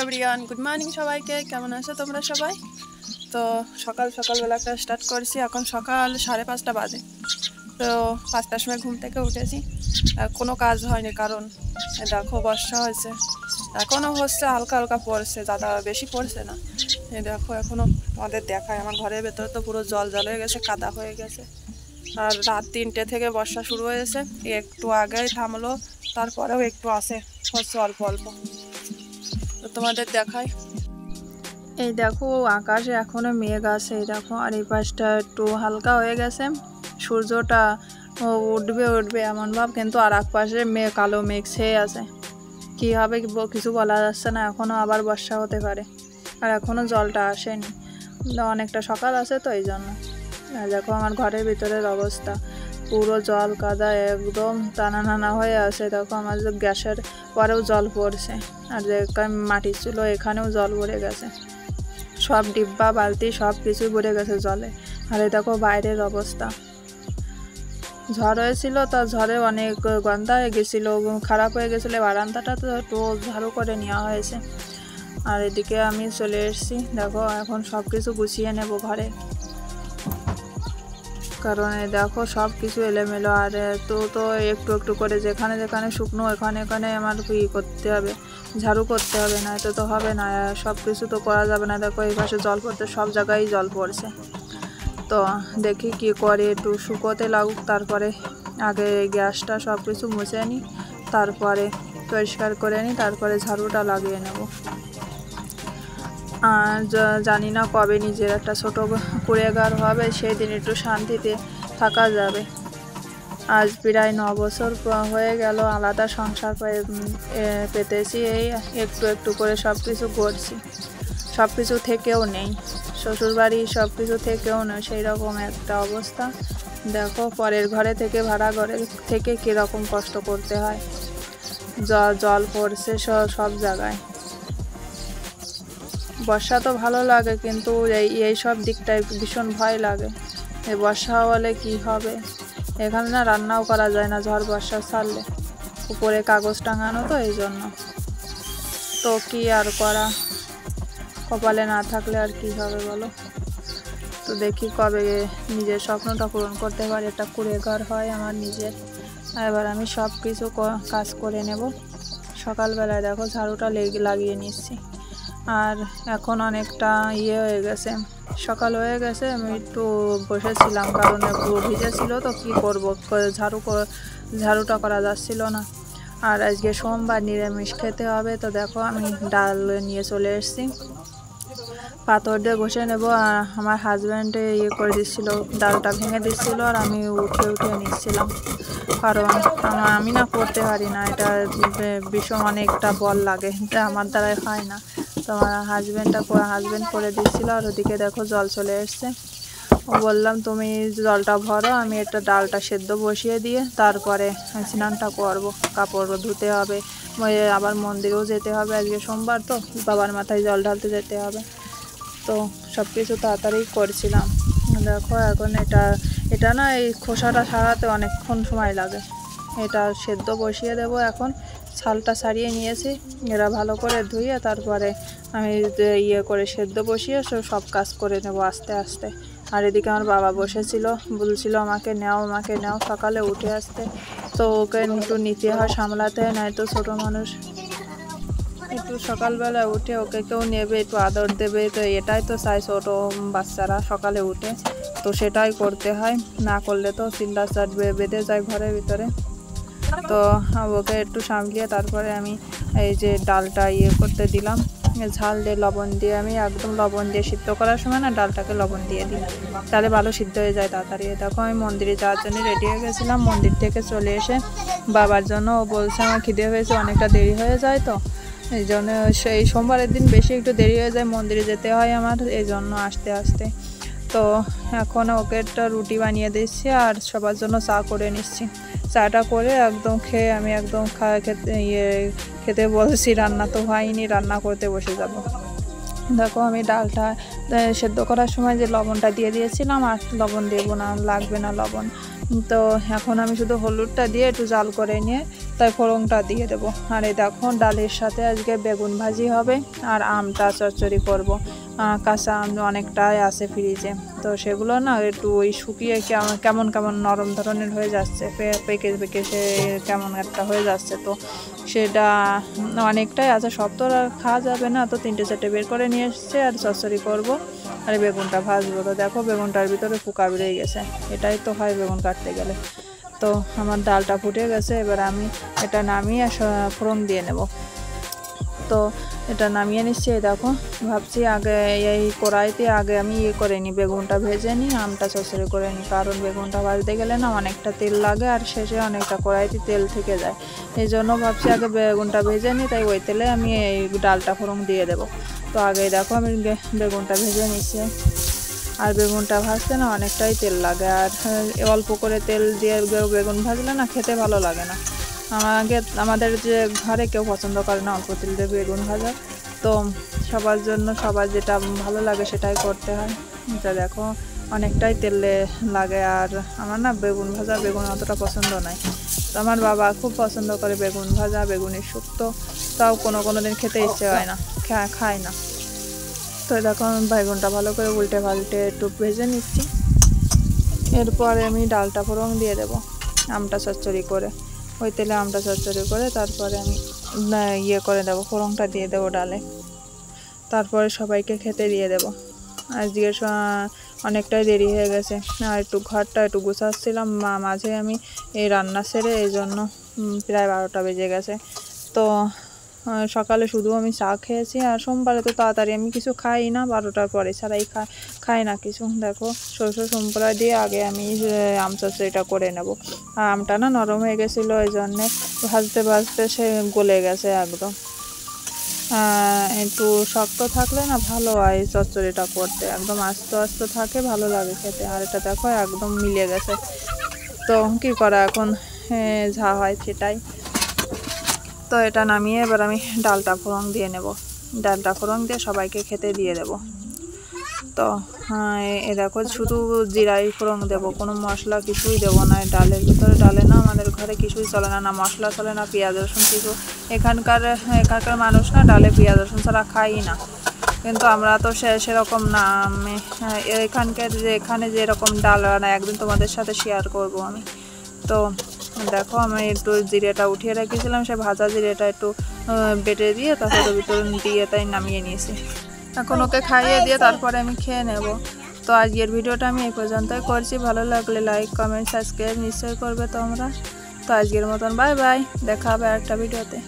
Everyone, good morning সবাইকে। কেমন আছো তোমরা সবাই? তো সকালবেলাটা স্টার্ট করছি। এখন সকাল 5:30 বাজে। তো 5টার সময় ঘুম থেকে উঠেছি। কোনো কাজ হয়নি, কারণ দেখো বর্ষা হয়েছে, এখনও হচ্ছে, হালকা হালকা পড়ছে, দাদা বেশি পড়ছে না। দেখো এখনও তোমাদের দেখায়, আমার ঘরের ভেতরে তো পুরো জল হয়ে গেছে, কাদা হয়ে গেছে। আর রাত 3টে থেকে বর্ষা শুরু হয়েছে, একটু আগেই থামলো, তারপরেও একটু আছে, হচ্ছে অল্প অল্প। তো তোমাদের দেখাই, এই দেখো আকাশে এখনো মেঘ আছে, এই দেখো। আর এই পাশটা একটু হালকা হয়ে গেছে, সূর্যটা উঠবে এমন ভাব, কিন্তু আর এক পাশে কালো মেঘ ছেয়ে আছে। কী হবে কিছু বলা যাচ্ছে না, এখনও আবার বর্ষা হতে পারে। আর এখনও জলটা আসেনি, অনেকটা সকাল আছে তো এই জন্য। দেখো আমার ঘরের ভিতরের অবস্থা, পুরো জল কাদা একদম টানা হয়ে আছে। দেখো আমার গ্যাসের পরেও জল পড়ছে, আর যে মাটির চুলো এখানেও জল ভরে গেছে, সব ডিব্বা বালতি সব কিছুই ভরে গেছে জলে। আর এই দেখো বাইরের অবস্থা, ঝড় হয়েছিল, তা ঝড়ে অনেক গন্ধা হয়ে গেছিলো, খারাপ হয়ে গেছিলো। বারান্দাটা তো একটু ঝাড়ু করে নেওয়া হয়েছে। আর এদিকে আমি চলে এসেছি, দেখো এখন সব কিছু গুছিয়ে নেব ঘরে, কারণ দেখো সব কিছু এলোমেলো। আর তো একটু একটু করে যেখানে যেখানে শুকনো এখানে আমার করতে হবে, ঝাড়ু করতে হবে, না তো হবে না, সব কিছু তো করা যাবে না। দেখো এই পাশে জল পড়তে, সব জায়গায় জল পড়ছে। তো দেখি কি করে, একটু শুকোতে লাগুক, তারপরে আগে গ্যাসটা সব কিছু মুছে নিই, তারপরে পরিষ্কার করে নিই, তারপরে ঝাড়ুটা লাগিয়ে নেব। আর জানি না কবে নিজের একটা ছোটো কুড়েঘর হবে, সেই দিন একটু শান্তিতে থাকা যাবে। আজ প্রায় 9 বছর হয়ে গেল আলাদা সংসার পেতেছি, এই একটু একটু করে সব কিছু করছি। সব কিছু থেকেও নেই, শ্বশুরবাড়ি সব কিছু থেকেও নেই, সেই রকম একটা অবস্থা। দেখো পরের ঘরে থেকে, ভাড়া ঘরে থেকে কীরকম কষ্ট করতে হয়। জল পড়ছে সব জায়গায়। বর্ষা তো ভালো লাগে, কিন্তু এই সব দিকটায় ভীষণ ভয় লাগে। এই বর্ষা হলে কি হবে, এখানে না রান্নাও করা যায় না ঝড় বর্ষা ছাড়লে, উপরে কাগজ টাঙানো, তো এই জন্য। তো কি আর করা, কপালে না থাকলে আর কি হবে বলো। তো দেখি কবে নিজের স্বপ্নটা পূরণ করতে পারি, একটা কুড়েঘর হয় আমার নিজের। এবার আমি সব কিছু কাজ করে নেব। সকালবেলায় দেখো ঝাড়ুটা লাগিয়ে নিচ্ছি। আর এখন অনেকটা হয়ে গেছে, সকাল হয়ে গেছে, আমি একটু বসেছিলাম, কারণ একটু ভিজে ছিল, তো কি করব, ঝাড়ুটা করা যাচ্ছিল না। আর আজকে সোমবার, নিরামিষ খেতে হবে। তো দেখো আমি ডাল নিয়ে চলে এসেছি, পাথর দিয়ে ঘষে নেব। আর আমার হাজব্যান্ডে করে দিচ্ছিল, ডালটা ভেঙে দিচ্ছিল, আর আমি উঠিয়ে নিচ্ছিলাম, কারণ আমি না করতে পারি না, এটা ভীষণ অনেকটা বল লাগে, আমার দ্বারাই হয় না। তো আমার হাজব্যান্ড করে দিচ্ছিল। আর ওদিকে দেখো জল চলে এসছে, বললাম তুমি জলটা ভরো, আমি একটা ডালটা সেদ্ধ বসিয়ে দিয়ে তারপরে স্নানটা করবো, কাপড় ধুতে হবে, আবার মন্দিরেও যেতে হবে, আজকে সোমবার তো বাবার মাথায় জল ঢালতে যেতে হবে। তো সব কিছু তাড়াতাড়ি করছিলাম। দেখো এখন এটা না, এই খোসাটা ছাড়াতে অনেকক্ষণ সময় লাগে। এটা সেদ্ধ বসিয়ে দেব এখন, ছালটা ছাড়িয়ে নিয়েছি, এরা ভালো করে ধুয়ে তারপরে আমি করে সেদ্ধ বসিয়ে সব কাজ করে নেব আস্তে আস্তে। আর এদিকে আমার বাবা বসেছিল, বলছিল আমাকে নাও সকালে উঠে আসতে। তো ওকে একটু নিতে হয়, সামলাতে হয়, নয়তো ছোটো মানুষ, একটু সকালবেলা উঠে ওকে কেউ নেবে, একটু আদর দেবে, তো এটাই তো চাই ছোটো বাচ্চারা সকালে উঠে, তো সেটাই করতে হয়, না করলে তো চিল্লা চাট বেঁধে যায় ঘরের ভিতরে। তো ওকে একটু সামলিয়ে তারপরে আমি এই যে ডালটা করতে দিলাম, ঝাল দিয়ে লবণ দিয়ে, আমি একদম লবণ দিয়ে সিদ্ধ করার সময় না ডালটাকে লবণ দিয়ে দিই, তাহলে ভালো সিদ্ধ হয়ে যায় তাড়াতাড়ি। দেখো আমি মন্দিরে যাওয়ার জন্য রেডি হয়ে গেছিলাম, মন্দির থেকে চলে এসে বাবার জন্য ও বলছে আমার খিদে হয়েছে, অনেকটা দেরি হয়ে যায়, তো এই জন্য সেই সোমবারের দিন বেশি একটু দেরি হয়ে যায়, মন্দিরে যেতে হয় আমার, এই জন্য আস্তে। তো এখন ওকে একটা রুটি বানিয়ে দিচ্ছি, আর সবার জন্য চা করে নিচ্ছি। চাটা করে একদম খেয়ে আমি একদম খেতে বলছি, রান্না তো হয়নি, রান্না করতে বসে যাব। দেখো আমি ডালটা সেদ্ধ করার সময় যে লবণটা দিয়ে দিয়েছিলাম, আর লবণ দেবো না, লাগবে না লবণ। তো এখন আমি শুধু হলুদটা দিয়ে একটু জাল করে নিয়ে তাই ফোড়নটা দিয়ে দেবো। আর এই দেখো ডালের সাথে আজকে বেগুন ভাজি হবে আর আমটা চচ্চড়ি করব। কাঁচা আম অনেকটাই আছে ফ্রিজে, তো সেগুলো না একটু ওই শুকিয়ে কেমন কেমন নরম ধরনের হয়ে যাচ্ছে, পেকে পেকে সে কেমন একটা হয়ে যাচ্ছে। তো সেটা অনেকটাই আছে, সব তো আর খাওয়া যাবে না, তো 3-4টে বের করে নিয়ে এসছে আর চচ্চড়ি করব আর বেগুনটা ভাজবো। তো দেখো বেগুনটার ভিতরে পোকা বেরিয়ে গেছে, এটাই তো হয় বেগুন কাটতে গেলে। তো আমার ডালটা ফুটে গেছে, এবার আমি এটা নামিয়ে ফোড়ন দিয়ে নেব। তো এটা নামিয়ে নিচ্ছি। দেখো ভাবছি আগে এই কড়াইতে আগে আমি করে নিই, বেগুনটা ভেজে নিই, আমটা চচ্চড়ি করে নিই, কারণ বেগুনটা ভাজতে গেলে না অনেকটা তেল লাগে আর শেষে অনেকটা কড়াইতে তেল থেকে যায়। এই জন্য ভাবছি আগে বেগুনটা ভেজে নিই, তাই ওই তেলে আমি এই ডালটা ফোড়ন দিয়ে দেবো। তো আগে দেখো আমি বেগুনটা ভেজে নিচ্ছি, আর বেগুনটা ভাজতে না অনেকটাই তেল লাগে, আর অল্প করে তেল দিয়ে বেগুন ভাজলে না খেতে ভালো লাগে না। আমাদের যে ঘরে কেউ পছন্দ করে না অল্প তেল দিয়ে বেগুন ভাজা, তো সবার জন্য সবার যেটা ভালো লাগে সেটাই করতে হয়। এটা দেখো অনেকটাই তেলে লাগে, আর আমার না বেগুন ভাজা বেগুন অতটা পছন্দ নয়। তো আমার বাবা খুব পছন্দ করে বেগুন ভাজা, বেগুনের শুক্তো, তাও কোনো দিন খেতে ইচ্ছে হয় না, খায় না। তো দেখো বেগুনটা ভালো করে উল্টে পাল্টে একটু ভেজে নিচ্ছি। এরপরে আমি ডালটা ফোড়ন দিয়ে দেবো আমটা চচ্চড়ি করে, ওই তেলে আমটা চচ্চড়ি করে তারপরে আমি করে দেবো, ফোড়নটা দিয়ে দেবো ডালে, তারপরে সবাইকে খেতে দিয়ে দেবো। আজকে অনেকটাই দেরি হয়ে গেছে, আর একটু ঘরটা একটু গুছাচ্ছিলাম মাঝে আমি এই রান্না সেরে, এই জন্য প্রায় 12টা বেজে গেছে। তো সকালে শুধু আমি চা খেয়েছি, আর সোমবারে তো তাড়াতাড়ি আমি কিছু খাই না, 12টার পরে ছাড়াই খাই না কিছু। দেখো সরষে সম্পরা দিয়ে আগে আমি আম চচ্চড়িটা করে নেব। আমটা না নরম হয়ে গেছিলো, এই জন্যে ভাজতে ভাজতে সে গলে গেছে একদম। একটু শক্ত থাকলে না ভালো হয় চচ্চড়িটা করতে, একদম আস্তে আস্তে থাকে ভালো লাগে খেতে। আর এটা দেখো একদম মিলে গেছে, তো কি করা এখন, যা হয় সেটাই। তো এটা নামিয়ে এবার আমি ডালটা ফোড়ন দিয়ে নেব, ডালটা ফোড়ন দিয়ে সবাইকে খেতে দিয়ে দেব। তো এ দেখো শুধু জিরাই ফোড়ন দেবো, কোনো মশলা কিছুই দেবো না ডালের ভিতরে। ডালে না আমাদের ঘরে কিছুই চলে না, না মশলা চলে না পেঁয়াজ রসুন কিছু। এখানকার মানুষ না ডালে পেঁয়াজ রসুন ছাড়া খাই না, কিন্তু আমরা তো সেরকম না। এখানে যেরকম ডাল রান্না একদিন তোমাদের সাথে শেয়ার করব আমি। তো দেখো আমি একটু জিরেটা উঠিয়ে রেখেছিলাম, সে ভাজা জিরেটা একটু বেটে দিয়ে তারপরে ভিতরে দিয়ে তাই নামিয়ে নিয়েছি। এখন ওকে খাইয়ে দিয়ে তারপরে আমি খেয়ে নেব। তো আজকের ভিডিওটা আমি এই পর্যন্তই করছি, ভালো লাগলে লাইক কমেন্ট সাবস্ক্রাইব নিশ্চয়ই করবে তোমরা। তো আজকের মতন বাই বাই, দেখা হবে আরেকটা ভিডিওতে।